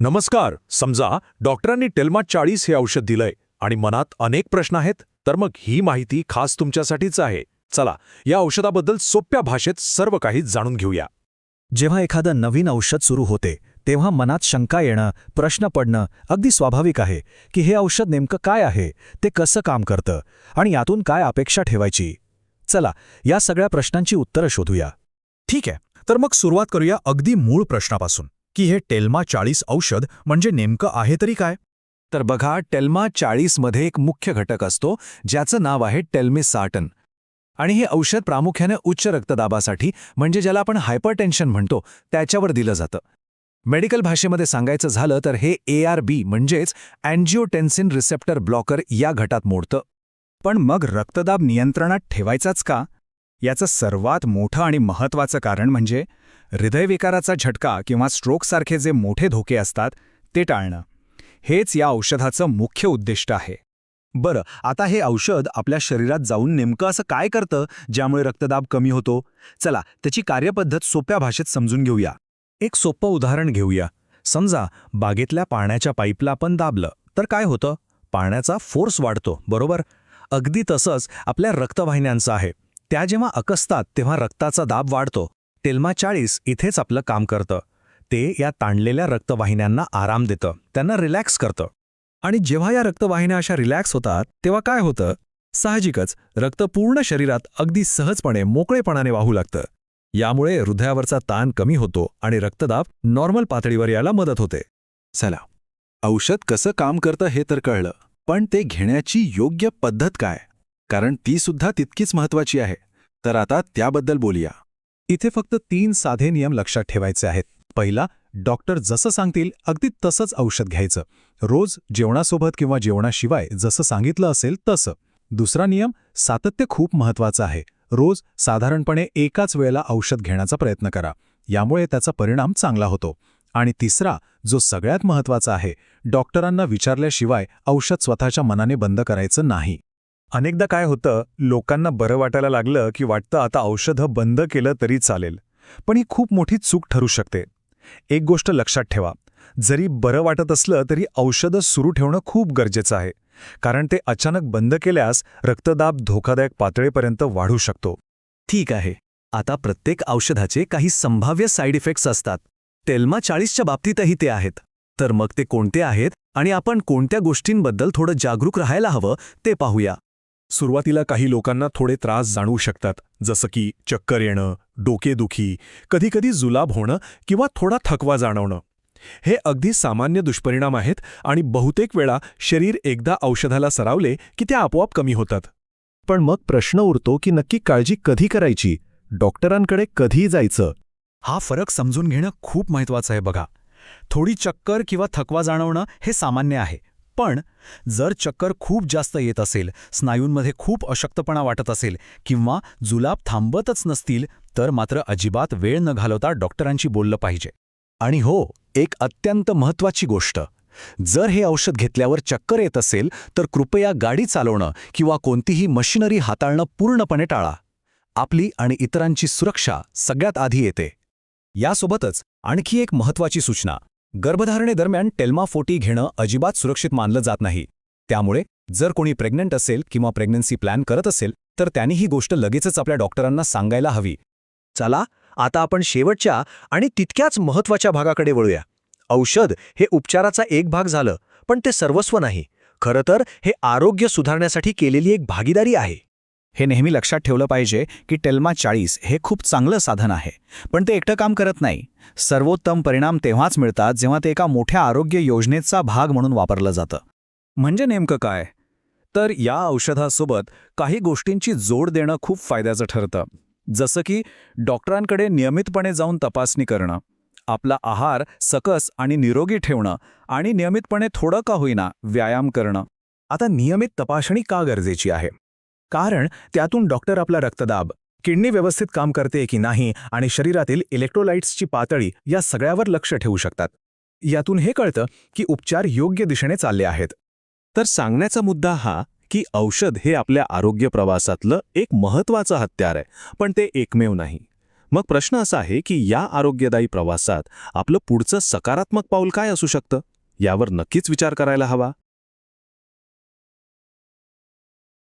नमस्कार. समजा डॉक्टरांनी टेल्मा 40 हे औषध दिलंय आणि मनात अनेक प्रश्न आहेत, तर मग ही माहिती खास तुमच्यासाठीच आहे. चला, या औषधाबद्दल सोप्या भाषेत सर्व काही जाणून घेऊया. जेव्हा एखादं नवीन औषध सुरू होते तेव्हा मनात शंका येणं, प्रश्न पडणं अगदी स्वाभाविक आहे की हे औषध नेमकं काय आहे, ते कसं काम करतं आणि यातून काय अपेक्षा ठेवायची. चला, या सगळ्या प्रश्नांची उत्तरं शोधूया. ठीक आहे, तर मग सुरुवात करूया अगदी मूळ प्रश्नापासून की हे टेल्मा 40 औषध म्हणजे नेमकं आहे तरी काय. तर बघा, टेल्मा 40 मध्ये एक मुख्य घटक असतो ज्याचं नाव आहे टेल्मिसार्टन. आणि हे औषध प्रामुख्याने उच्च रक्तदाबासाठी, म्हणजे ज्याला आपण हायपरटेन्शन म्हणतो, त्याच्यावर दिलं जातं. मेडिकल भाषेमध्ये सांगायचं झालं तर हे ARB म्हणजेच अँजिओटेन्सिन रिसेप्टर ब्लॉकर या गटात मोडतं. पण मग रक्तदाब नियंत्रणात ठेवायचाच का? याचं सर्वात मोठं आणि महत्त्वाचं कारण म्हणजे हृदयविकाराचा झटका किंवा स्ट्रोकसारखे जे मोठे धोके असतात ते टाळणं. हेच या औषधाचं मुख्य उद्दिष्ट आहे. बरं, आता हे औषध आपल्या शरीरात जाऊन नेमकं असं काय करतं ज्यामुळे रक्तदाब कमी होतो? चला, त्याची कार्यपद्धत सोप्या भाषेत समजून घेऊया. एक सोपं उदाहरण घेऊया. समजा बागेतल्या पाण्याच्या पाईपला आपण दाबलं तर काय होतं? पाण्याचा फोर्स वाढतो, बरोबर? अगदी तसंच आपल्या रक्तवाहिन्यांचं आहे. त्या जेव्हा अकसतात तेव्हा रक्ताचा दाब वाढतो. टेल्मा 40 इथेच आपलं काम करतं. ते या ताणलेल्या रक्तवाहिन्यांना आराम देतं, त्यांना रिलॅक्स करतं. आणि जेव्हा या रक्तवाहिन्या अशा रिलॅक्स होतात तेव्हा काय होतं? साहजिकच रक्त पूर्ण शरीरात अगदी सहजपणे मोकळेपणाने वाहू लागतं. यामुळे हृदयावरचा ताण कमी होतो आणि रक्तदाब नॉर्मल पातळीवर यायला मदत होते. चला, औषध कसं काम करतं हे तर कळलं, पण ते घेण्याची योग्य पद्धत काय? कारण ती सुद्धा तितकीच महत्त्वाची आहे. तर आता त्याबद्दल बोलूया. इथे फक्त 3 साधे नियम लक्षात ठेवायचे आहेत. पहिला, डॉक्टर जसं सांगतील अगदी तसंच औषध घ्यायचं. रोज जेवणासोबत किंवा जेवणाशिवाय जसं सांगितलं असेल तसं. दुसरा नियम, सातत्य खूप महत्त्वाचं आहे. रोज साधारणपणे एकाच वेळेला औषध घेण्याचा प्रयत्न करा. यामुळे त्याचा परिणाम चांगला होतो. आणि तिसरा, जो सगळ्यात महत्त्वाचा आहे, डॉक्टरांना विचारल्याशिवाय औषध स्वतःच्या मनाने बंद करायचं नाही. अनेकदा काय होतं, लोकांना बरं वाटायला लागलं की वाटतं आता औषधं बंद केलं तरी चालेल. पण ही खूप मोठी चूक ठरू शकते. एक गोष्ट लक्षात ठेवा, जरी बरं वाटत असलं तरी औषधं सुरू ठेवणं खूप गरजेचं आहे. कारण ते अचानक बंद केल्यास रक्तदाब धोकादायक पातळीपर्यंत वाढू शकतो. ठीक आहे, आता प्रत्येक औषधाचे काही संभाव्य साईड इफेक्ट्स असतात. टेल्मा 40च्या बाबतीतही ते आहेत. तर मग ते कोणते आहेत आणि आपण कोणत्या गोष्टींबद्दल थोडं जागरूक राहायला हवं ते पाहूया. सुरुवातीला काही लोकांना थोडे त्रास जाणवू शकतात, जसं की चक्कर येणं, डोकेदुखी, कधीकधी जुलाब होणं किंवा थोडा थकवा जाणवणं. हे अगदी सामान्य दुष्परिणाम आहेत आणि बहुतेक वेळा शरीर एकदा औषधाला सरावले की त्या आपोआप कमी होतात. पण मग प्रश्न उरतो की नक्की काळजी कधी करायची? डॉक्टरांकडे कधी जायचं? हा फरक समजून घेणं खूप महत्त्वाचं आहे. बघा, थोडी चक्कर किंवा थकवा जाणवणं हे सामान्य आहे. पण जर चक्कर खूप जास्त येत असेल, स्नायूंमध्ये खूप अशक्तपणा वाटत असेल किंवा जुलाब थांबतच नसतील, तर मात्र अजिबात वेळ न घालवता डॉक्टरांशी बोललं पाहिजे. आणि हो, एक अत्यंत महत्त्वाची गोष्ट, जर हे औषध घेतल्यावर चक्कर येत असेल तर कृपया गाडी चालवणं किंवा कोणतीही मशिनरी हाताळणं पूर्णपणे टाळा. आपली आणि इतरांची सुरक्षा सगळ्यात आधी येते. यासोबतच आणखी एक महत्त्वाची सूचना, गर्भधारणेदरम्यान टेल्मा 40 घेणं अजिबात सुरक्षित मानलं जात नाही. त्यामुळे जर कोणी प्रेग्नंट असेल किंवा प्रेग्नन्सी प्लॅन करत असेल तर त्यांनी ही गोष्ट लगेचच आपल्या डॉक्टरांना सांगायला हवी. चला, आता आपण शेवटच्या आणि तितक्याच महत्त्वाच्या भागाकडे वळूया. औषध हे उपचाराचा एक भाग झालं, पण ते सर्वस्व नाही. खरं तर हे आरोग्य सुधारण्यासाठी केलेली एक भागीदारी आहे. हे नेहमी लक्षात ठेवलं पाहिजे की टेल्मा 40 हे खूप चांगलं साधन आहे, पण ते एकटं काम करत नाही. सर्वोत्तम परिणाम तेव्हाच मिळतात जेव्हा ते एका मोठ्या आरोग्य योजनेचा भाग म्हणून वापरलं जातं. म्हणजे नेमकं काय? तर या औषधासोबत काही गोष्टींची जोड देणं खूप फायद्याचं ठरतं. जसं की डॉक्टरांकडे नियमितपणे जाऊन तपासणी करणं, आपला आहार सकस आणि निरोगी ठेवणं आणि नियमितपणे थोडं का होईना व्यायाम करणं. आता नियमित तपासणी का गरजेची आहे? कारण त्यातून डॉक्टर आपला रक्तदाब, किडनी व्यवस्थित काम करते की नाही आणि शरीरातील इलेक्ट्रोलाइट्सची पातळी या सगळ्यावर लक्ष ठेवू शकतात. यातून हे कळतं की उपचार योग्य दिशेने चालले आहेत. तर सांगण्याचा मुद्दा हा की औषध हे आपल्या आरोग्य प्रवासातलं एक महत्त्वाचं हत्यार आहे, पण ते एकमेव नाही. मग प्रश्न असा आहे की या आरोग्यदायी प्रवासात आपलं पुढचं सकारात्मक पाऊल काय असू शकतं यावर नक्कीच विचार करायला हवा.